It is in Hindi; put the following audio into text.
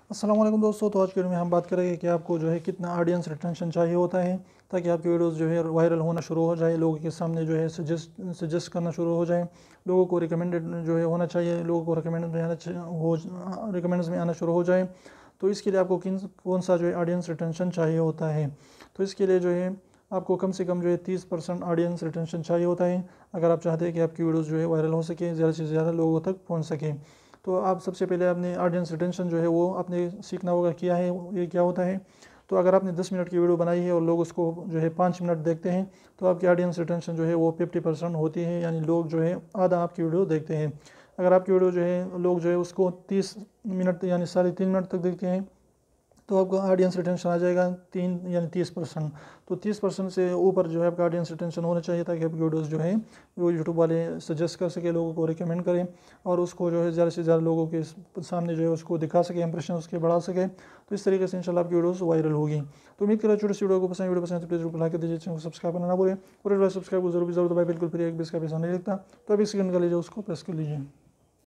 अस्सलाम वालेकुम दोस्तों। तो आज के वीडियो में हम बात करेंगे कि आपको जो है कितना ऑडियंस रिटेंशन चाहिए होता है ताकि आपकी वीडियोस जो है वायरल होना शुरू हो जाए, लोगों के सामने जो है सजेस्ट करना शुरू हो जाए, लोगों को रिकमेंडेड जो है होना चाहिए, लोगों को रिकमेंड्स में आना शुरू हो जाए। तो इसके लिए आपको कौन सा जो है ऑडियंस रिटेंशन चाहिए होता है। तो इसके लिए जो है आपको कम से कम जो है 30% ऑडियंस रिटेंशन चाहिए होता है अगर आप चाहते हैं कि आपकी वीडियोस जो है वायरल हो सके, ज़्यादा से ज़्यादा लोगों तक पहुँच सके। तो आप सबसे पहले आपने ऑडियंस रिटेंशन जो है वो आपने सीखना होगा क्या है, ये क्या होता है। तो अगर आपने 10 मिनट की वीडियो बनाई है और लोग उसको जो है 5 मिनट देखते हैं तो आपकी ऑडियंस रिटेंशन जो है वो 50% होती है, यानी लोग जो है आधा आपकी वीडियो देखते हैं। अगर आपकी वीडियो जो है लोग जो है उसको 30 मिनट यानी 3.5 मिनट तक देखते हैं तो आपका ऑडियंस रिटेंशन आ जाएगा 3 यानी 30%। तो 30% से ऊपर जो है आपका ऑडियंस रिटेंशन होना चाहिए ताकि आपकी वीडियोस जो है वो यूट्यूब वाले सजेस्ट कर सके, लोगों को रिकमेंड करें और उसको जो है ज़्यादा से ज़्यादा लोगों के सामने जो है उसको दिखा सके, इंप्रेशन उसके बढ़ा सके। तो इस तरीके से इंशाल्लाह आपकी वीडियोस वायरल होगी। तो उम्मीद करें छोटी सी वीडियो को पसंद तो प्लीज़ लाइक कर दीजिए, चैनल को सब्सक्राइब करना ना भूलें और सब्सक्राइब को जरूर दबाए, बिल्कुल फ्री, एक भी इसका पैसा नहीं लगता। तो अभी स्क्रीन कर लीजिए, उसको प्रेस कर लीजिए।